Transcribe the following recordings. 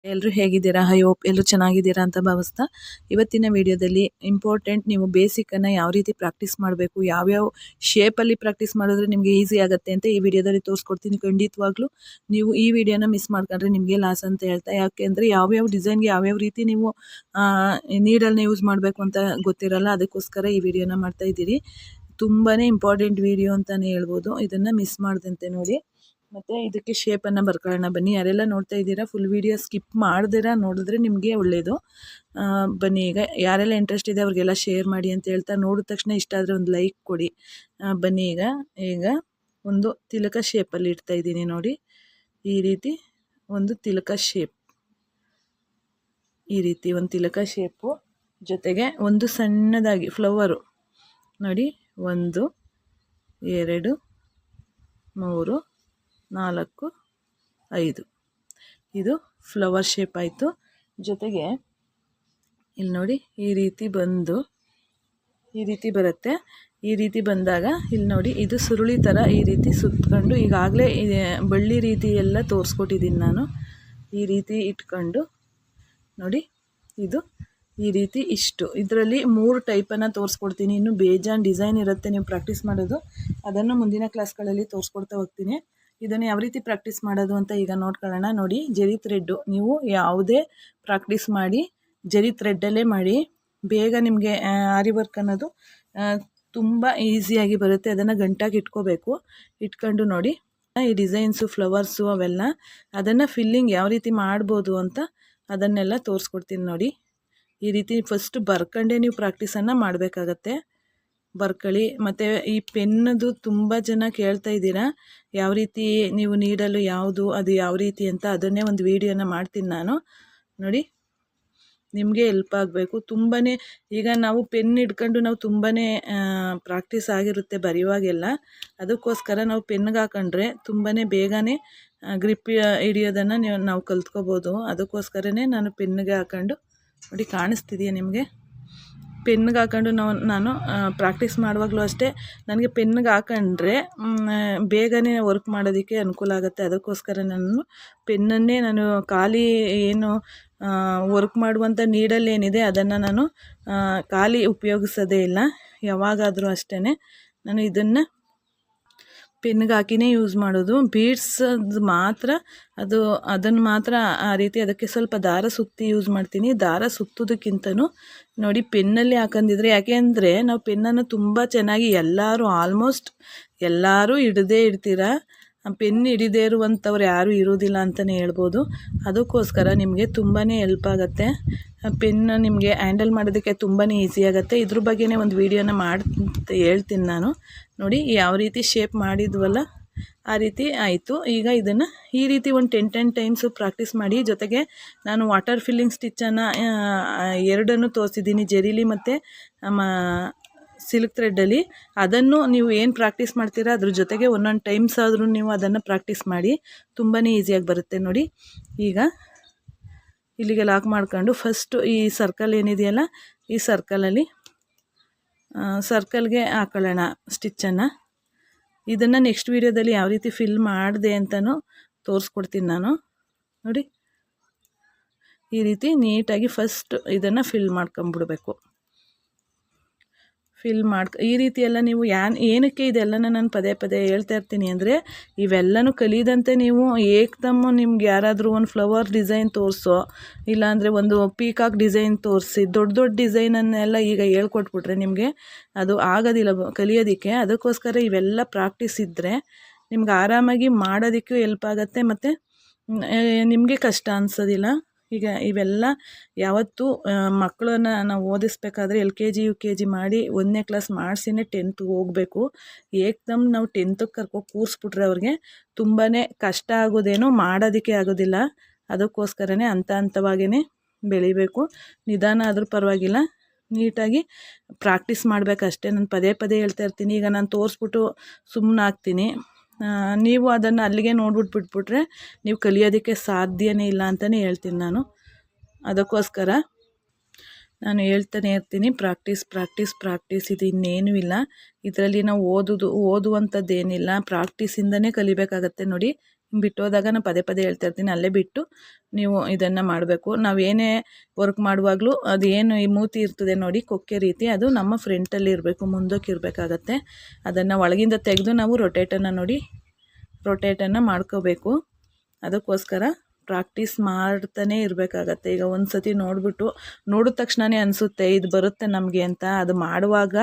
ಎಲ್ಲರೂ ಹೇಗಿದ್ದೀರಾ? I hope ಎಲ್ಲರೂ ಚೆನ್ನಾಗಿದ್ದೀರಾ ಅಂತ ಭಾವಿಸ್ತಾ, ಇವತ್ತಿನ ವಿಡಿಯೋದಲ್ಲಿ ಇಂಪಾರ್ಟೆಂಟ್ ನೀವು ಬೇಸಿಕನ್ನು ಯಾವ ರೀತಿ ಪ್ರಾಕ್ಟೀಸ್ ಮಾಡಬೇಕು, ಯಾವ್ಯಾವ ಶೇಪಲ್ಲಿ ಪ್ರಾಕ್ಟೀಸ್ ಮಾಡಿದ್ರೆ ನಿಮಗೆ ಈಸಿ ಆಗುತ್ತೆ ಅಂತ ಈ ವಿಡಿಯೋದಲ್ಲಿ ತೋರಿಸ್ಕೊಡ್ತೀನಿ. ಖಂಡಿತವಾಗ್ಲೂ ನೀವು ಈ ವಿಡಿಯೋನ ಮಿಸ್ ಮಾಡ್ಕೊಂಡ್ರೆ ನಿಮಗೆ ಲಾಸ್ ಅಂತ ಹೇಳ್ತಾ, ಯಾಕೆಂದರೆ ಯಾವ್ಯಾವ ಡಿಸೈನ್ಗೆ ಯಾವ್ಯಾವ ರೀತಿ ನೀವು ನೀಡಲ್ನ ಯೂಸ್ ಮಾಡಬೇಕು ಅಂತ ಗೊತ್ತಿರಲ್ಲ. ಅದಕ್ಕೋಸ್ಕರ ಈ ವಿಡಿಯೋನ ಮಾಡ್ತಾ ಇದ್ದೀರಿ. ತುಂಬಾ ಇಂಪಾರ್ಟೆಂಟ್ ವಿಡಿಯೋ ಅಂತಲೇ ಹೇಳ್ಬೋದು. ಇದನ್ನು ಮಿಸ್ ಮಾಡದಂತೆ ನೋಡಿ. ಮತ್ತು ಇದಕ್ಕೆ ಶೇಪನ್ನು ಬರ್ಕೊಳ್ಳೋಣ ಬನ್ನಿ. ಯಾರೆಲ್ಲ ನೋಡ್ತಾ ಇದ್ದೀರಾ ಫುಲ್ ವೀಡಿಯೋ ಸ್ಕಿಪ್ ಮಾಡ್ದಿರಾ ನೋಡಿದ್ರೆ ನಿಮಗೆ ಒಳ್ಳೆಯದು. ಬನ್ನಿ, ಈಗ ಯಾರೆಲ್ಲ ಇಂಟ್ರೆಸ್ಟ್ ಇದೆ ಅವ್ರಿಗೆಲ್ಲ ಶೇರ್ ಮಾಡಿ ಅಂತ ಹೇಳ್ತಾ, ನೋಡಿದ ತಕ್ಷಣ ಇಷ್ಟ ಆದರೆ ಒಂದು ಲೈಕ್ ಕೊಡಿ. ಬನ್ನಿ, ಈಗ ಒಂದು ತಿಲಕ ಶೇಪಲ್ಲಿ ಇಡ್ತಾ ಇದ್ದೀನಿ ನೋಡಿ. ಈ ರೀತಿ ಒಂದು ತಿಲಕ ಶೇಪ್, ಈ ರೀತಿ ಒಂದು ತಿಲಕ ಶೇಪು ಜೊತೆಗೆ ಒಂದು ಸಣ್ಣದಾಗಿ ಫ್ಲವರು ನೋಡಿ. 1 2 3 4 5 ಇದು ಫ್ಲವರ್ ಶೇಪ್ ಆಯಿತು. ಜೊತೆಗೆ ಇಲ್ಲಿ ನೋಡಿ, ಈ ರೀತಿ ಬಂದು ಈ ರೀತಿ ಬರುತ್ತೆ. ಈ ರೀತಿ ಬಂದಾಗ ಇಲ್ಲಿ ನೋಡಿ, ಇದು ಸುರುಳಿ ಥರ ಈ ರೀತಿ ಸುತ್ತಕೊಂಡು, ಈಗಾಗಲೇ ಬಳ್ಳಿ ರೀತಿ ಎಲ್ಲ ತೋರಿಸ್ಕೊಟ್ಟಿದ್ದೀನಿ ನಾನು. ಈ ರೀತಿ ಇಟ್ಕೊಂಡು ನೋಡಿ, ಇದು ಈ ರೀತಿ ಇಷ್ಟು. ಇದರಲ್ಲಿ 3 ಟೈಪನ್ನು ತೋರಿಸ್ಕೊಡ್ತೀನಿ. ಇನ್ನು ಬೇಜಾನ್ ಡಿಸೈನ್ ಇರುತ್ತೆ, ನೀವು ಪ್ರಾಕ್ಟೀಸ್ ಮಾಡೋದು. ಅದನ್ನು ಮುಂದಿನ ಕ್ಲಾಸ್ಗಳಲ್ಲಿ ತೋರಿಸ್ಕೊಡ್ತಾ ಹೋಗ್ತೀನಿ. ಇದನ್ನು ಯಾವ ರೀತಿ ಪ್ರಾಕ್ಟೀಸ್ ಮಾಡೋದು ಅಂತ ಈಗ ನೋಡ್ಕೊಳ್ಳೋಣ. ನೋಡಿ, ಜರಿ ಥ್ರೆಡ್ಡು ನೀವು ಯಾವುದೇ ಪ್ರಾಕ್ಟೀಸ್ ಮಾಡಿ ಜರಿ ಥ್ರೆಡ್ಡಲ್ಲೇ ಮಾಡಿ. ಬೇಗ ನಿಮಗೆ ಆರಿ ವರ್ಕ್ ಅನ್ನೋದು ತುಂಬ ಈಸಿಯಾಗಿ ಬರುತ್ತೆ. ಅದನ್ನು ಗಂಟಾಗಿ ಇಟ್ಕೋಬೇಕು. ಇಟ್ಕೊಂಡು ನೋಡಿ, ಈ ಡಿಸೈನ್ಸು ಫ್ಲವರ್ಸು ಅವೆಲ್ಲ ಅದನ್ನು ಫಿಲ್ಲಿಂಗ್ ಯಾವ ರೀತಿ ಮಾಡ್ಬೋದು ಅಂತ ಅದನ್ನೆಲ್ಲ ತೋರಿಸ್ಕೊಡ್ತೀನಿ ನೋಡಿ. ಈ ರೀತಿ ಫಸ್ಟ್ ಬರ್ಕೊಂಡೇ ನೀವು ಪ್ರಾಕ್ಟೀಸನ್ನು ಮಾಡಬೇಕಾಗತ್ತೆ. ಬರ್ಕೊಳ್ಳಿ. ಮತ್ತು ಈ ಪೆನ್ನದು ತುಂಬ ಜನ ಕೇಳ್ತಾ ಇದ್ದೀರಾ, ಯಾವ ರೀತಿ ನೀವು ನೀಡಲು ಯಾವುದು ಅದು ಯಾವ ರೀತಿ ಅಂತ. ಅದನ್ನೇ ಒಂದು ವಿಡಿಯೋನ ಮಾಡ್ತೀನಿ ನಾನು ನೋಡಿ. ನಿಮಗೆ ಹೆಲ್ಪ್ ಆಗಬೇಕು. ತುಂಬಾ ಈಗ ನಾವು ಪೆನ್ ಹಿಡ್ಕೊಂಡು ನಾವು ತುಂಬಾ ಪ್ರಾಕ್ಟೀಸ್ ಆಗಿರುತ್ತೆ ಬರೆಯುವಾಗೆಲ್ಲ. ಅದಕ್ಕೋಸ್ಕರ ನಾವು ಪೆನ್ಗೆ ಹಾಕೊಂಡ್ರೆ ತುಂಬಾ ಬೇಗನೆ ಗ್ರಿಪ್ ಹಿಡಿಯೋದನ್ನು ನಾವು ಕಲ್ತ್ಕೋಬೋದು. ಅದಕ್ಕೋಸ್ಕರನೇ ನಾನು ಪೆನ್ನಿಗೆ ಹಾಕೊಂಡು ನೋಡಿ, ಕಾಣಿಸ್ತಿದೆಯಾ ನಿಮಗೆ? ಪೆನ್ನಿಗೆ ಹಾಕೊಂಡು ನಾನು ಪ್ರಾಕ್ಟೀಸ್ ಮಾಡುವಾಗಲೂ ಅಷ್ಟೇ, ನನಗೆ ಪೆನ್ನಿಗೆ ಹಾಕೊಂಡ್ರೆ ಬೇಗನೆ ವರ್ಕ್ ಮಾಡೋದಕ್ಕೆ ಅನುಕೂಲ ಆಗುತ್ತೆ. ಅದಕ್ಕೋಸ್ಕರ ನಾನು ಪೆನ್ನನ್ನೇ ನಾನು ಖಾಲಿ ಏನು ವರ್ಕ್ ಮಾಡುವಂಥ ನೀಡಲ್ ಏನಿದೆ ಅದನ್ನು ನಾನು ಖಾಲಿ ಉಪಯೋಗಿಸೋದೇ ಇಲ್ಲ. ಯಾವಾಗಾದರೂ ಅಷ್ಟೇ ನಾನು ಇದನ್ನು ಪೆನ್ನಿಗೆ ಹಾಕಿನೇ ಯೂಸ್ ಮಾಡೋದು. ಬೀಡ್ಸ್ ಮಾತ್ರ ಅದನ್ನು ಮಾತ್ರ ಆ ರೀತಿ ಅದಕ್ಕೆ ಸ್ವಲ್ಪ ದಾರ ಸುತ್ತಿ ಯೂಸ್ ಮಾಡ್ತೀನಿ. ದಾರ ಸುತ್ತೋದಕ್ಕಿಂತನೂ ನೋಡಿ ಪೆನ್ನಲ್ಲಿ ಹಾಕೊಂಡಿದ್ರೆ, ಯಾಕೆಂದರೆ ನಾವು ಪೆನ್ನನ್ನು ತುಂಬ ಚೆನ್ನಾಗಿ ಆಲ್ಮೋಸ್ಟ್ ಎಲ್ಲರೂ ಹಿಡ್ದೇ ಇಡ್ತೀರಾ. ಪೆನ್ ಹಿಡಿದೇ ಇರುವಂಥವ್ರು ಯಾರೂ ಇರೋದಿಲ್ಲ ಅಂತಲೇ ಹೇಳ್ಬೋದು. ಅದಕ್ಕೋಸ್ಕರ ನಿಮಗೆ ತುಂಬಾ ಹೆಲ್ಪ್ ಆಗುತ್ತೆ. ಪೆನ್ನು ನಿಮಗೆ ಹ್ಯಾಂಡಲ್ ಮಾಡೋದಕ್ಕೆ ತುಂಬಾ ಈಸಿ ಆಗುತ್ತೆ. ಇದ್ರ ಬಗ್ಗೆನೇ ಒಂದು ವಿಡಿಯೋನ ಹೇಳ್ತೀನಿ ನಾನು ನೋಡಿ. ಯಾವ ರೀತಿ ಶೇಪ್ ಮಾಡಿದ್ವಲ್ಲ ಆ ರೀತಿ ಆಯಿತು. ಈಗ ಇದನ್ನು ಈ ರೀತಿ ಒಂದು 10 ಟೈಮ್ಸು ಪ್ರಾಕ್ಟೀಸ್ ಮಾಡಿ. ಜೊತೆಗೆ ನಾನು ವಾಟರ್ ಫಿಲ್ಲಿಂಗ್ ಸ್ಟಿಚ್ಚನ್ನು 2 ತೋರಿಸಿದ್ದೀನಿ, ಜೆರಿಲಿ ಮತ್ತು ಸಿಲ್ಕ್ ಥ್ರೆಡ್ಡಲ್ಲಿ. ಅದನ್ನು ನೀವು ಏನು ಪ್ರಾಕ್ಟೀಸ್ ಮಾಡ್ತೀರಾ ಅದ್ರ ಜೊತೆಗೆ ಒಂದೊಂದು ಟೈಮ್ಸ್ ಆದರೂ ನೀವು ಅದನ್ನು ಪ್ರಾಕ್ಟೀಸ್ ಮಾಡಿ. ತುಂಬಾ ಈಸಿಯಾಗಿ ಬರುತ್ತೆ ನೋಡಿ. ಈಗ ಇಲ್ಲಿಗೆ ಲಾಕ್ ಮಾಡ್ಕೊಂಡು ಫಸ್ಟು ಈ ಸರ್ಕಲ್ ಏನಿದೆಯಲ್ಲ, ಈ ಸರ್ಕಲಲ್ಲಿ ಸರ್ಕಲ್ಗೆ ಹಾಕೊಳ್ಳೋಣ ಸ್ಟಿಚ್ಚನ್ನು. ಇದನ್ನು ನೆಕ್ಸ್ಟ್ ವೀಡಿಯೋದಲ್ಲಿ ಯಾವ ರೀತಿ ಫಿಲ್ ಮಾಡಿದೆ ಅಂತಲೂ ತೋರಿಸ್ಕೊಡ್ತೀನಿ ನಾನು ನೋಡಿ. ಈ ರೀತಿ ನೀಟಾಗಿ ಫಸ್ಟ್ ಇದನ್ನು ಫಿಲ್ ಮಾಡ್ಕೊಂಬಿಡ್ಬೇಕು. ಈ ರೀತಿ ಎಲ್ಲ ನೀವು ಏನಕ್ಕೆ ಇದೆಲ್ಲನ ನಾನು ಪದೇ ಪದೇ ಹೇಳ್ತಾ ಇರ್ತೀನಿ ಅಂದರೆ, ಇವೆಲ್ಲನೂ ಕಲಿದಂತೆ ನೀವು ಏಕ್ದಮ್ಮು ನಿಮ್ಗೆ ಯಾರಾದರೂ ಒಂದು ಫ್ಲವರ್ ಡಿಸೈನ್ ತೋರಿಸೋ, ಇಲ್ಲಾಂದರೆ ಒಂದು ಪೀಕಾಕ್ ಡಿಸೈನ್ ತೋರಿಸಿ ದೊಡ್ಡ ಡಿಸೈನನ್ನೆಲ್ಲ ಈಗ ಹೇಳ್ಕೊಟ್ಬಿಟ್ರೆ ನಿಮಗೆ ಅದು ಆಗೋದಿಲ್ಲ ಕಲಿಯೋದಕ್ಕೆ. ಅದಕ್ಕೋಸ್ಕರ ಇವೆಲ್ಲ ಪ್ರಾಕ್ಟೀಸ್ ಇದ್ದರೆ ನಿಮ್ಗೆ ಆರಾಮಾಗಿ ಮಾಡೋದಕ್ಕೂ ಹೆಲ್ಪ್ ಆಗುತ್ತೆ ಮತ್ತು ನಿಮಗೆ ಕಷ್ಟ ಅನಿಸೋದಿಲ್ಲ. ಈಗ ಇವೆಲ್ಲ ಯಾವತ್ತೂ ಮಕ್ಕಳನ್ನ ನಾವು ಓದಿಸ್ಬೇಕಾದ್ರೆ LKG UKG ಮಾಡಿ 1ನೇ ಕ್ಲಾಸ್ ಮಾಡಿಸಿನೇ 10th ಹೋಗಬೇಕು. ಏಕ್ದಮ್ ನಾವು 10th ಕೂರಿಸ್ಬಿಟ್ರೆ ಅವ್ರಿಗೆ ತುಂಬಾ ಕಷ್ಟ ಆಗೋದೇನೋ ಮಾಡೋದಕ್ಕೆ ಆಗೋದಿಲ್ಲ. ಅದಕ್ಕೋಸ್ಕರನೇ ಹಂತವಾಗಿಯೇ ಬೆಳಿಬೇಕು. ನಿಧಾನ ಆದರೂ ಪರವಾಗಿಲ್ಲ, ನೀಟಾಗಿ ಪ್ರಾಕ್ಟೀಸ್ ಮಾಡಬೇಕಷ್ಟೇ. ನಾನು ಪದೇ ಪದೇ ಹೇಳ್ತಾ ಇರ್ತೀನಿ. ಈಗ ನಾನು ತೋರಿಸ್ಬಿಟ್ಟು ಸುಮ್ಮನಾಗ್ತೀನಿ. ನೀವು ಅದನ್ನು ಅಲ್ಲಿಗೆ ನೋಡ್ಬಿಟ್ಟು ಬಿಟ್ಬಿಟ್ರೆ ನೀವು ಕಲಿಯೋದಕ್ಕೆ ಸಾಧ್ಯನೇ ಇಲ್ಲ ಅಂತಲೇ ಹೇಳ್ತೀನಿ ನಾನು. ಅದಕ್ಕೋಸ್ಕರ ನಾನು ಹೇಳ್ತಾನೆ ಇರ್ತೀನಿ, ಪ್ರಾಕ್ಟೀಸ್ ಇದು ಇನ್ನೇನೂ ಇಲ್ಲ. ಇದರಲ್ಲಿ ನಾವು ಓದುವಂಥದ್ದೇನಿಲ್ಲ, ಪ್ರಾಕ್ಟೀಸಿಂದನೇ ಕಲಿಬೇಕಾಗತ್ತೆ ನೋಡಿ. ಬಿಟ್ಟೋದಾಗ ನಾನು ಪದೇ ಪದೇ ಹೇಳ್ತಾ ಇರ್ತೀನಿ, ಅಲ್ಲೇ ಬಿಟ್ಟು ನೀವು ಇದನ್ನು ಮಾಡಬೇಕು. ನಾವೇನೇ ವರ್ಕ್ ಮಾಡುವಾಗಲೂ ಅದೇನು ಈ ಮೂತಿ ಇರ್ತದೆ ನೋಡಿ, ಕೊಕ್ಕೆ ರೀತಿ, ಅದು ನಮ್ಮ ಫ್ರಂಟಲ್ಲಿ ಇರಬೇಕು, ಮುಂದಕ್ಕೆ ಇರಬೇಕಾಗತ್ತೆ. ಅದನ್ನು ಒಳಗಿಂದ ತೆಗೆದು ನಾವು ರೊಟೇಟನ್ನು ಮಾಡ್ಕೋಬೇಕು. ಅದಕ್ಕೋಸ್ಕರ ಪ್ರಾಕ್ಟೀಸ್ ಮಾಡ್ತಾನೆ ಇರಬೇಕಾಗತ್ತೆ. ಈಗ ಒಂದು ಸತಿ ನೋಡಿದ ತಕ್ಷಣವೇ ಅನಿಸುತ್ತೆ ಇದು ಬರುತ್ತೆ ನಮಗೆ ಅಂತ. ಅದು ಮಾಡುವಾಗ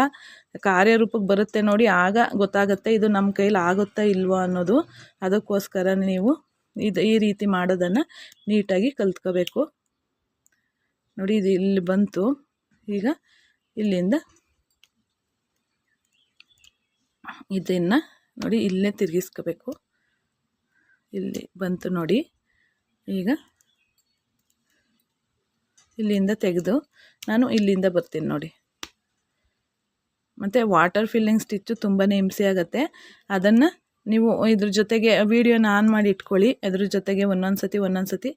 ಕಾರ್ಯರೂಪಕ್ಕೆ ಬರುತ್ತೆ ನೋಡಿ, ಆಗ ಗೊತ್ತಾಗುತ್ತೆ ಇದು ನಮ್ಮ ಕೈಲಿ ಆಗುತ್ತಾ ಇಲ್ವೋ ಅನ್ನೋದು. ಅದಕ್ಕೋಸ್ಕರ ನೀವು ಈ ರೀತಿ ಮಾಡೋದನ್ನು ನೀಟಾಗಿ ಕಲ್ತ್ಕೋಬೇಕು. ನೋಡಿ, ಇದು ಇಲ್ಲಿ ಬಂತು. ಈಗ ಇಲ್ಲಿಂದ ಇದನ್ನು ನೋಡಿ ಇಲ್ಲೇ ತಿರುಗಿಸ್ಕೋಬೇಕು. ಇಲ್ಲಿ ಬಂತು ನೋಡಿ. ಈಗ ಇಲ್ಲಿಂದ ತೆಗೆದು ನಾನು ಇಲ್ಲಿಂದ ಬರ್ತೀನಿ ನೋಡಿ. ಮತ್ತು ವಾಟರ್ ಫಿಲ್ಲಿಂಗ್ ಸ್ಟಿಚ್ಚು ತುಂಬಾ ಹಿಂಸೆ ಆಗುತ್ತೆ. ಅದನ್ನು ನೀವು ಇದ್ರ ಜೊತೆಗೆ ವೀಡಿಯೋನ ಆನ್ ಮಾಡಿ ಇಟ್ಕೊಳ್ಳಿ. ಅದ್ರ ಜೊತೆಗೆ ಒಂದೊಂದು ಸತಿ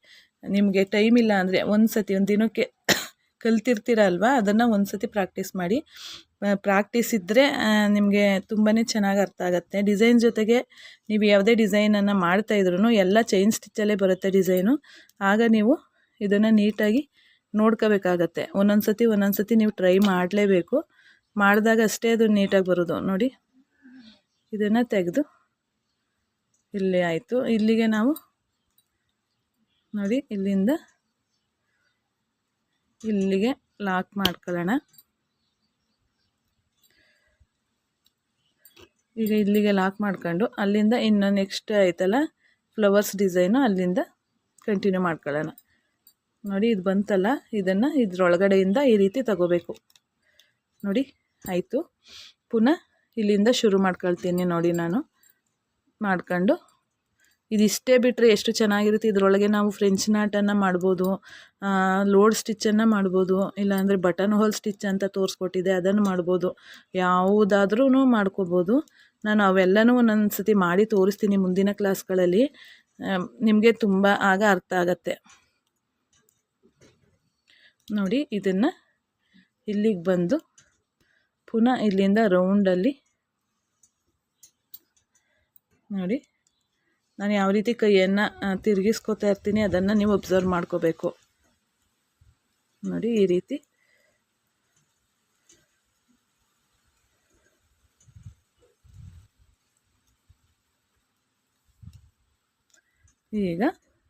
ನಿಮಗೆ ಟೈಮ್ ಇಲ್ಲ ಅಂದರೆ ಒಂದು ದಿನಕ್ಕೆ ಕಲ್ತಿರ್ತೀರ ಅಲ್ವಾ, ಅದನ್ನು ಒಂದು ಸತಿ ಪ್ರಾಕ್ಟೀಸ್ ಮಾಡಿ. ಪ್ರಾಕ್ಟೀಸ್ ಇದ್ದರೆ ನಿಮಗೆ ತುಂಬಾ ಚೆನ್ನಾಗಿ ಅರ್ಥ ಆಗುತ್ತೆ. ಡಿಸೈನ್ ಜೊತೆಗೆ ನೀವು ಯಾವುದೇ ಡಿಸೈನನ್ನು ಮಾಡ್ತಾಯಿದ್ರು ಎಲ್ಲ ಚೈನ್ ಸ್ಟಿಚ್ಚಲ್ಲೇ ಬರುತ್ತೆ ಡಿಸೈನು. ಆಗ ನೀವು ಇದನ್ನು ನೀಟಾಗಿ ನೋಡ್ಕೋಬೇಕಾಗತ್ತೆ. ಒಂದೊಂದು ಸತಿ ನೀವು ಟ್ರೈ ಮಾಡಲೇಬೇಕು. ಮಾಡಿದಾಗ ಅಷ್ಟೇ ಅದು ನೀಟಾಗಿ ಬರೋದು ನೋಡಿ. ಇದನ್ನು ತೆಗೆದು ಇಲ್ಲೇ ಆಯಿತು. ಇಲ್ಲಿಗೆ ನಾವು ನೋಡಿ ಇಲ್ಲಿಂದ ಇಲ್ಲಿಗೆ ಲಾಕ್ ಮಾಡ್ಕೊಳ್ಳೋಣ. ಈಗ ಇಲ್ಲಿಗೆ ಲಾಕ್ ಮಾಡ್ಕೊಂಡು ಅಲ್ಲಿಂದ ಇನ್ನು ನೆಕ್ಸ್ಟ್ ಆಯ್ತಲ್ಲ ಫ್ಲವರ್ಸ್ ಡಿಸೈನು, ಅಲ್ಲಿಂದ ಕಂಟಿನ್ಯೂ ಮಾಡ್ಕೊಳ್ಳೋಣ. ನೋಡಿ ಇದು ಬಂತಲ್ಲ, ಇದನ್ನು ಇದ್ರೊಳಗಡೆಯಿಂದ ಈ ರೀತಿ ತಗೋಬೇಕು ನೋಡಿ. ಆಯಿತು. ಪುನಃ ಇಲ್ಲಿಂದ ಶುರು ಮಾಡ್ಕೊಳ್ತೀನಿ ನೋಡಿ. ನಾನು ಮಾಡ್ಕೊಂಡು ಇದಿಷ್ಟೇ ಬಿಟ್ಟರೆ ಎಷ್ಟು ಚೆನ್ನಾಗಿರುತ್ತೆ. ಇದರೊಳಗೆ ನಾವು ಫ್ರೆಂಚ್ ನಾಟನ್ನು ಮಾಡ್ಬೋದು, ಲೋಡ್ ಸ್ಟಿಚ್ಚನ್ನು ಮಾಡ್ಬೋದು, ಇಲ್ಲಾಂದರೆ ಬಟನ್ ಹೋಲ್ ಸ್ಟಿಚ್ ಅಂತ ತೋರಿಸ್ಕೊಟ್ಟಿದೆ ಅದನ್ನು ಮಾಡ್ಬೋದು. ಯಾವುದಾದ್ರೂ ಮಾಡ್ಕೋಬೋದು. ನಾನು ಅವೆಲ್ಲನೂ ಒಂದೊಂದು ಸತಿ ಮಾಡಿ ತೋರಿಸ್ತೀನಿ ಮುಂದಿನ ಕ್ಲಾಸ್ಗಳಲ್ಲಿ. ನಿಮಗೆ ತುಂಬ ಆಗ ಅರ್ಥ ಆಗತ್ತೆ ನೋಡಿ. ಇದನ್ನು ಇಲ್ಲಿಗೆ ಬಂದು ಪುನಃ ಇಲ್ಲಿಂದ ರೌಂಡಲ್ಲಿ ನೋಡಿ ನಾನು ಯಾವ ರೀತಿ ಕೈಯನ್ನು ತಿರುಗಿಸ್ಕೊತಾ ಇರ್ತೀನಿ ಅದನ್ನು ನೀವು ಅಬ್ಸರ್ವ್ ಮಾಡ್ಕೋಬೇಕು ನೋಡಿ. ಈ ರೀತಿ ಈಗ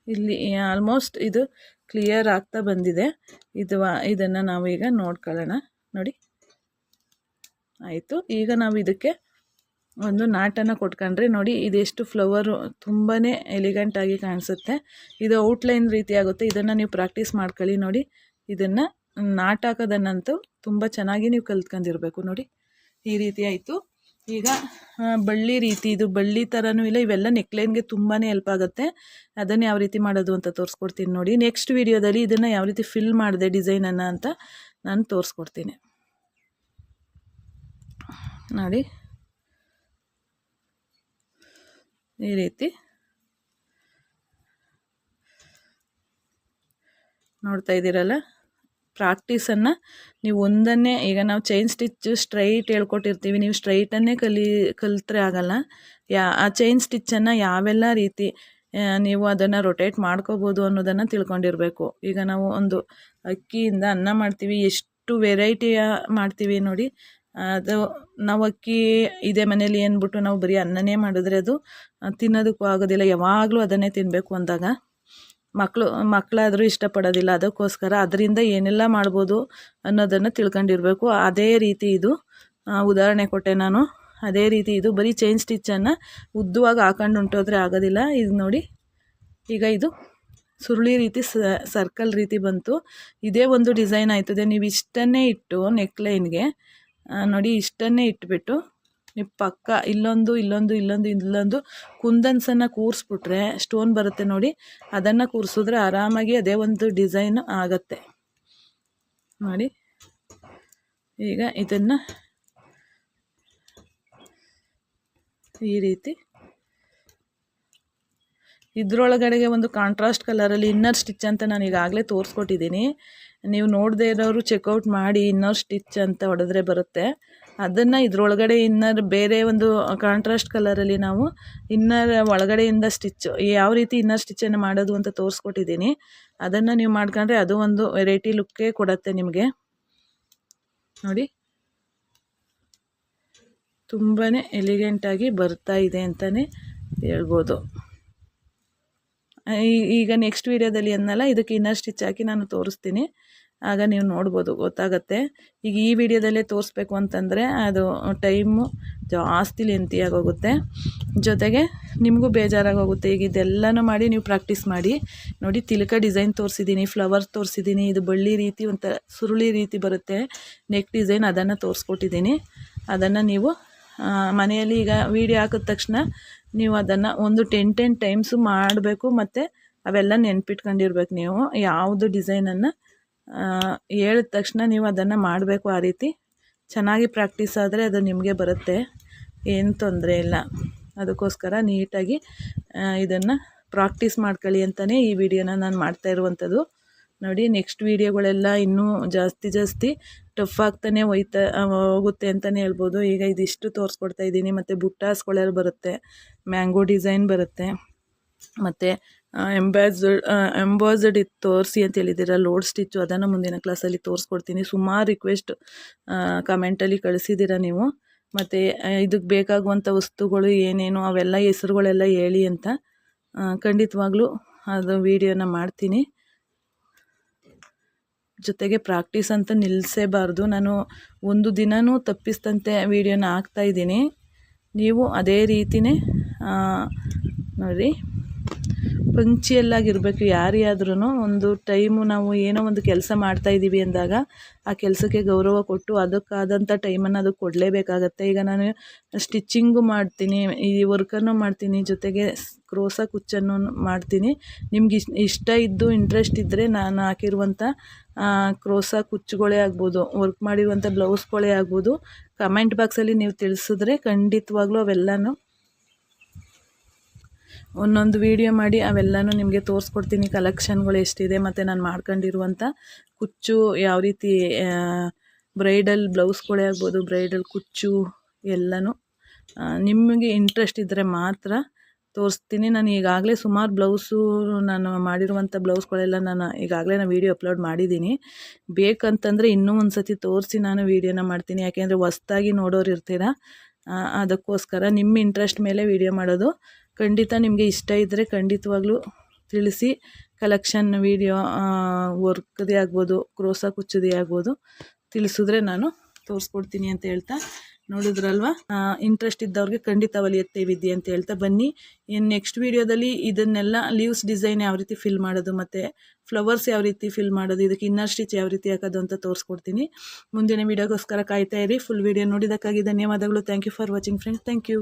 ಇಲ್ಲಿ ಆಲ್ಮೋಸ್ಟ್ ಇದು ಕ್ಲಿಯರ್ ಆಗ್ತಾ ಬಂದಿದೆ. ಇದನ್ನು ನಾವು ಈಗ ನೋಡ್ಕೊಳ್ಳೋಣ ನೋಡಿ. ಆಯಿತು. ಈಗ ನಾವು ಇದಕ್ಕೆ ಒಂದು ನಾಟನ್ನು ಕೊಟ್ಕೊಂಡ್ರೆ ನೋಡಿ ಇದೆಷ್ಟು ಫ್ಲವರು ತುಂಬಾ ಎಲಿಗೆಂಟಾಗಿ ಕಾಣಿಸುತ್ತೆ. ಇದು ಔಟ್ಲೈನ್ ರೀತಿ ಆಗುತ್ತೆ. ಇದನ್ನು ನೀವು ಪ್ರಾಕ್ಟೀಸ್ ಮಾಡ್ಕೊಳ್ಳಿ ನೋಡಿ. ಇದನ್ನು ನಾಟ್ ಹಾಕೋದನ್ನಂತೂ ತುಂಬ ಚೆನ್ನಾಗಿ ನೀವು ಕಲ್ತ್ಕೊಂಡಿರ್ಬೇಕು ನೋಡಿ. ಈ ರೀತಿ ಆಯಿತು. ಈಗ ಬಳ್ಳಿ ರೀತಿ, ಇದು ಬಳ್ಳಿ ಥರನೂ ಇಲ್ಲ, ಇವೆಲ್ಲ ನೆಕ್ಲೈನ್ಗೆ ತುಂಬಾ ಹೆಲ್ಪ್ ಆಗುತ್ತೆ. ಅದನ್ನು ಯಾವ ರೀತಿ ಮಾಡೋದು ಅಂತ ತೋರಿಸ್ಕೊಡ್ತೀನಿ ನೋಡಿ. ನೆಕ್ಸ್ಟ್ ವಿಡಿಯೋದಲ್ಲಿ ಇದನ್ನು ಯಾವ ರೀತಿ ಫಿಲ್ ಮಾಡಿದೆ ಡಿಸೈನನ್ನು ಅಂತ ನಾನು ತೋರಿಸ್ಕೊಡ್ತೀನಿ ನೋಡಿ. ಈ ರೀತಿ ನೋಡ್ತಾ ಇದ್ದೀರಲ್ಲ. ಪ್ರಾಕ್ಟೀಸನ್ನು ನೀವು ಒಂದನ್ನೇ, ಈಗ ನಾವು ಚೈನ್ ಸ್ಟಿಚ್ಚು ಸ್ಟ್ರೈಟ್ ಹೇಳ್ಕೊಟ್ಟಿರ್ತೀವಿ, ನೀವು ಸ್ಟ್ರೈಟನ್ನೇ ಕಲಿತ್ರೆ ಆಗಲ್ಲ. ಆ ಚೈನ್ ಸ್ಟಿಚ್ಚನ್ನು ಯಾವೆಲ್ಲ ರೀತಿ ನೀವು ಅದನ್ನು ರೊಟೇಟ್ ಮಾಡ್ಕೋಬೋದು ಅನ್ನೋದನ್ನು ತಿಳ್ಕೊಂಡಿರಬೇಕು. ಈಗ ನಾವು ಒಂದು ಅಕ್ಕಿಯಿಂದ ಅನ್ನ ಮಾಡ್ತೀವಿ, ಎಷ್ಟು ವೆರೈಟಿಯ ಮಾಡ್ತೀವಿ ನೋಡಿ. ಅದು ನಾವು ಅಕ್ಕಿ ಇದೇ ಮನೇಲಿ ಏನ್ಬಿಟ್ಟು ನಾವು ಬರೀ ಅನ್ನನೇ ಮಾಡಿದ್ರೆ ಅದು ತಿನ್ನೋದಕ್ಕೂ ಆಗೋದಿಲ್ಲ. ಯಾವಾಗಲೂ ಅದನ್ನೇ ತಿನ್ನಬೇಕು ಅಂದಾಗ ಮಕ್ಕಳಾದರೂ ಇಷ್ಟಪಡೋದಿಲ್ಲ. ಅದಕ್ಕೋಸ್ಕರ ಅದರಿಂದ ಏನೆಲ್ಲ ಮಾಡ್ಬೋದು ಅನ್ನೋದನ್ನು ತಿಳ್ಕೊಂಡಿರಬೇಕು. ಅದೇ ರೀತಿ ಇದು ಉದಾಹರಣೆ ಕೊಟ್ಟೆ ನಾನು. ಅದೇ ರೀತಿ ಇದು ಬರೀ ಚೈನ್ ಸ್ಟಿಚ್ಚನ್ನು ಉದ್ದವಾಗಿ ಹಾಕೊಂಡು ಹೊಂಟೋದ್ರೆ ಆಗೋದಿಲ್ಲ. ಇದು ನೋಡಿ, ಈಗ ಇದು ಸುರುಳಿ ರೀತಿ ಸರ್ಕಲ್ ರೀತಿ ಬಂತು. ಇದೇ ಒಂದು ಡಿಸೈನ್ ಆಯ್ತದೆ. ನೀವು ಇಷ್ಟನ್ನೇ ಇಟ್ಟು ನೆಕ್ಲೈನ್ಗೆ ನೋಡಿ, ಇಷ್ಟನ್ನೇ ಇಟ್ಬಿಟ್ಟು ನೀವು ಪಕ್ಕ ಇಲ್ಲೊಂದು ಕುಂದನ್ಸನ್ನು ಕೂರಿಸ್ಬಿಟ್ರೆ ಸ್ಟೋನ್ ಬರುತ್ತೆ ನೋಡಿ. ಅದನ್ನು ಕೂರಿಸಿದ್ರೆ ಆರಾಮಾಗಿ ಅದೇ ಒಂದು ಡಿಸೈನ್ ಆಗತ್ತೆ ನೋಡಿ. ಈಗ ಇದನ್ನು ಈ ರೀತಿ ಇದರೊಳಗಡೆಗೆ ಒಂದು ಕಾಂಟ್ರಾಸ್ಟ್ ಕಲರಲ್ಲಿ ಇನ್ನರ್ ಸ್ಟಿಚ್ ಅಂತ ನಾನು ಈಗಾಗಲೇ ತೋರಿಸ್ಕೊಟ್ಟಿದ್ದೀನಿ. ನೀವು ನೋಡದೇ ಇರೋರು ಚೆಕ್ಔಟ್ ಮಾಡಿ. ಇನ್ನರ್ ಸ್ಟಿಚ್ ಅಂತ ಹೊಡೆದ್ರೆ ಬರುತ್ತೆ. ಅದನ್ನು ಇದರೊಳಗಡೆ ಇನ್ನರ್ ಬೇರೆ ಒಂದು ಕಾಂಟ್ರಾಸ್ಟ್ ಕಲರಲ್ಲಿ ನಾವು ಇನ್ನರ್ ಒಳಗಡೆಯಿಂದ ಸ್ಟಿಚ್ ಯಾವ ರೀತಿ ಇನ್ನರ್ ಸ್ಟಿಚ್ಚನ್ನು ಮಾಡೋದು ಅಂತ ತೋರಿಸ್ಕೊಟ್ಟಿದ್ದೀನಿ. ಅದನ್ನು ನೀವು ಮಾಡ್ಕೊಂಡ್ರೆ ಅದು ಒಂದು ವೆರೈಟಿ ಲುಕ್ಕೇ ಕೊಡುತ್ತೆ ನಿಮಗೆ. ನೋಡಿ ತುಂಬಾ ಎಲಿಗೆಂಟಾಗಿ ಬರ್ತಾ ಇದೆ ಅಂತಲೇ ಹೇಳ್ಬೋದು. ಈಗ ನೆಕ್ಸ್ಟ್ ವೀಡಿಯೋದಲ್ಲಿ ಅನ್ನಲ್ಲ, ಇದಕ್ಕೆ ಇನ್ನರ್ ಸ್ಟಿಚ್ ಹಾಕಿ ನಾನು ತೋರಿಸ್ತೀನಿ, ಆಗ ನೀವು ನೋಡ್ಬೋದು, ಗೊತ್ತಾಗತ್ತೆ. ಈಗ ಈ ವಿಡಿಯೋದಲ್ಲೇ ತೋರಿಸ್ಬೇಕು ಅಂತಂದರೆ ಅದು ಟೈಮು ಜಾಸ್ತಿ ಲೆಂತಿಯಾಗೋಗುತ್ತೆ, ಜೊತೆಗೆ ನಿಮಗೂ ಬೇಜಾರಾಗೋಗುತ್ತೆ. ಈಗ ಇದೆಲ್ಲನೂ ಮಾಡಿ ನೀವು ಪ್ರಾಕ್ಟೀಸ್ ಮಾಡಿ. ನೋಡಿ ತಿಲಕ ಡಿಸೈನ್ ತೋರಿಸಿದ್ದೀನಿ, ಫ್ಲವರ್ಸ್ ತೋರಿಸಿದ್ದೀನಿ, ಇದು ಬಳ್ಳಿ ರೀತಿ ಒಂಥರ ಸುರುಳಿ ರೀತಿ ಬರುತ್ತೆ ನೆಕ್ ಡಿಸೈನ್, ಅದನ್ನು ತೋರಿಸ್ಕೊಟ್ಟಿದ್ದೀನಿ. ಅದನ್ನು ನೀವು ಮನೆಯಲ್ಲಿ ಈಗ ವಿಡಿಯೋ ಹಾಕಿದ ತಕ್ಷಣ ನೀವು ಅದನ್ನು ಒಂದು 10 ಟೈಮ್ಸು ಮಾಡಬೇಕು. ಮತ್ತು ಅವೆಲ್ಲ ನೆನ್ಪಿಟ್ಕೊಂಡಿರ್ಬೇಕು. ನೀವು ಯಾವುದು ಡಿಸೈನನ್ನು ಹೇಳಿದ ತಕ್ಷಣ ನೀವು ಅದನ್ನು ಮಾಡಬೇಕು. ಆ ರೀತಿ ಚೆನ್ನಾಗಿ ಪ್ರಾಕ್ಟೀಸ್ ಆದರೆ ಅದು ನಿಮಗೆ ಬರುತ್ತೆ, ಏನು ತೊಂದರೆ ಇಲ್ಲ. ಅದಕ್ಕೋಸ್ಕರ ನೀಟಾಗಿ ಇದನ್ನು ಪ್ರಾಕ್ಟೀಸ್ ಮಾಡ್ಕೊಳ್ಳಿ ಅಂತಲೇ ಈ ವಿಡಿಯೋನ ನಾನು ಮಾಡ್ತಾ ಇರುವಂಥದ್ದು. ನೋಡಿ ನೆಕ್ಸ್ಟ್ ವೀಡಿಯೋಗಳೆಲ್ಲ ಇನ್ನೂ ಜಾಸ್ತಿ ಟಫ್ ಆಗ್ತಾನೆ ಹೋಗುತ್ತೆ ಅಂತಲೇ ಹೇಳ್ಬೋದು. ಈಗ ಇದಿಷ್ಟು ತೋರಿಸ್ಕೊಡ್ತಾ ಇದ್ದೀನಿ. ಮತ್ತು ಬುಟ್ಟಾಸ್ಗಳೆಲ್ಲ ಬರುತ್ತೆ, ಮ್ಯಾಂಗೋ ಡಿಸೈನ್ ಬರುತ್ತೆ, ಮತ್ತು ಎಂಬಾಸ್ಡ್ ಇದು ತೋರಿಸಿ ಅಂತ ಹೇಳಿದ್ದೀರ, ಲೋಡ್ ಸ್ಟಿಚ್ಚು, ಅದನ್ನು ಮುಂದಿನ ಕ್ಲಾಸಲ್ಲಿ ತೋರಿಸ್ಕೊಡ್ತೀನಿ. ಸುಮಾರು ರಿಕ್ವೆಸ್ಟ್ ಕಮೆಂಟಲ್ಲಿ ಕಳಿಸಿದ್ದೀರ ನೀವು. ಮತ್ತು ಇದಕ್ಕೆ ಬೇಕಾಗುವಂಥ ವಸ್ತುಗಳು ಏನೇನು ಅವೆಲ್ಲ ಹೆಸ್ರುಗಳೆಲ್ಲ ಹೇಳಿ ಅಂತ. ಖಂಡಿತವಾಗ್ಲೂ ಅದು ವಿಡಿಯೋನ ಮಾಡ್ತೀನಿ. ಜೊತೆಗೆ ಪ್ರಾಕ್ಟೀಸ್ ಅಂತ ನಿಲ್ಲಿಸೇಬಾರ್ದು. ನಾನು ಒಂದು ದಿನವೂ ತಪ್ಪಿಸ್ತಂತೆ ವೀಡಿಯೋನ ಹಾಕ್ತಾಯಿದ್ದೀನಿ. ನೀವು ಅದೇ ರೀತಿಯೇ ನೋಡಿ ಪಂಕ್ಚುಯಲ್ಲಾಗಿರಬೇಕು. ಯಾರೇ ಆದ್ರೂ ಒಂದು ಟೈಮು ನಾವು ಏನೋ ಒಂದು ಕೆಲಸ ಮಾಡ್ತಾಯಿದ್ದೀವಿ ಅಂದಾಗ ಆ ಕೆಲಸಕ್ಕೆ ಗೌರವ ಕೊಟ್ಟು ಅದಕ್ಕಾದಂಥ ಟೈಮನ್ನು ಅದಕ್ಕೆ ಕೊಡಲೇಬೇಕಾಗತ್ತೆ. ಈಗ ನಾನು ಸ್ಟಿಚ್ಚಿಂಗು ಮಾಡ್ತೀನಿ, ಈ ವರ್ಕನ್ನು ಮಾಡ್ತೀನಿ, ಜೊತೆಗೆ ಕ್ರೋಸ ಕುಚ್ಚನ್ನು ಮಾಡ್ತೀನಿ. ನಿಮ್ಗೆ ಇಷ್ಟ ಇದ್ದು ಇಂಟ್ರೆಸ್ಟ್ ಇದ್ದರೆ ನಾನು ಹಾಕಿರುವಂಥ ಕ್ರೋಸ ಕುಚ್ಚುಗಳೇ ಆಗ್ಬೋದು, ವರ್ಕ್ ಮಾಡಿರುವಂಥ ಬ್ಲೌಸ್ಗಳೇ ಆಗ್ಬೋದು, ಕಮೆಂಟ್ ಬಾಕ್ಸಲ್ಲಿ ನೀವು ತಿಳಿಸಿದ್ರೆ ಖಂಡಿತವಾಗ್ಲೂ ಅವೆಲ್ಲನೂ ಒಂದೊಂದು ವೀಡಿಯೋ ಮಾಡಿ ಅವೆಲ್ಲನೂ ನಿಮಗೆ ತೋರಿಸ್ಕೊಡ್ತೀನಿ. ಕಲೆಕ್ಷನ್ಗಳು ಎಷ್ಟಿದೆ, ಮತ್ತು ನಾನು ಮಾಡ್ಕೊಂಡಿರುವಂಥ ಕುಚ್ಚು ಯಾವ ರೀತಿ ಬ್ರೈಡಲ್ ಬ್ಲೌಸ್ಗಳೇ ಆಗ್ಬೋದು, ಬ್ರೈಡಲ್ ಕುಚ್ಚು ಎಲ್ಲನೂ ನಿಮಗೆ ಇಂಟ್ರೆಸ್ಟ್ ಇದ್ದರೆ ಮಾತ್ರ ತೋರಿಸ್ತೀನಿ. ನಾನು ಈಗಾಗಲೇ ಸುಮಾರು ಬ್ಲೌಸು ನಾನು ಮಾಡಿರುವಂಥ ಬ್ಲೌಸ್ಗಳೆಲ್ಲ ನಾನು ಈಗಾಗಲೇ ವೀಡಿಯೋ ಅಪ್ಲೋಡ್ ಮಾಡಿದ್ದೀನಿ. ಬೇಕಂತಂದರೆ ಇನ್ನೂ ಒಂದು ಸತಿ ತೋರಿಸಿ ನಾನು ವೀಡಿಯೋನ ಮಾಡ್ತೀನಿ. ಯಾಕೆಂದರೆ ಹೊಸ್ದಾಗಿ ನೋಡೋರು ಇರ್ತೀರ, ಅದಕ್ಕೋಸ್ಕರ ನಿಮ್ಮ ಇಂಟ್ರೆಸ್ಟ್ ಮೇಲೆ ವೀಡಿಯೋ ಮಾಡೋದು. ಖಂಡಿತ ನಿಮಗೆ ಇಷ್ಟ ಇದ್ದರೆ ಖಂಡಿತವಾಗ್ಲೂ ತಿಳಿಸಿ. ಕಲೆಕ್ಷನ್ ವೀಡಿಯೋ ವರ್ಕ್ದೇ ಆಗ್ಬೋದು, ಕ್ರೋಸ ಕುಚ್ಚದೇ ಆಗ್ಬೋದು, ತಿಳಿಸಿದ್ರೆ ನಾನು ತೋರಿಸ್ಕೊಡ್ತೀನಿ ಅಂತ ಹೇಳ್ತಾ, ನೋಡಿದ್ರಲ್ವ, ಇಂಟ್ರೆಸ್ಟ್ ಇದ್ದವ್ರಿಗೆ ಖಂಡಿತ ಒಲಿಯುತ್ತೆ ವಿದ್ಯೆ ಅಂತ ಹೇಳ್ತಾ ಬನ್ನಿ. ಇನ್ನು ನೆಕ್ಸ್ಟ್ ವೀಡಿಯೋದಲ್ಲಿ ಇದನ್ನೆಲ್ಲ ಲೀವ್ಸ್ ಡಿಸೈನ್ ಯಾವ ರೀತಿ ಫಿಲ್ ಮಾಡೋದು, ಮತ್ತು ಫ್ಲವರ್ಸ್ ಯಾವ ರೀತಿ ಫಿಲ್ ಮಾಡೋದು, ಇದಕ್ಕೆ ಇನ್ನರ್ ಸ್ಟಿಚ್ ಯಾವ ರೀತಿ ಹಾಕೋದು ಅಂತ ತೋರಿಸ್ಕೊಡ್ತೀನಿ. ಮುಂದಿನ ವೀಡಿಯೋಗೋಸ್ಕರ ಕಾಯ್ತಾ ಇರಿ. ಫುಲ್ ವೀಡಿಯೋ ನೋಡಿದ್ದಕ್ಕಾಗಿ ಧನ್ಯವಾದಗಳು. Thank you for watching friends. Thank you.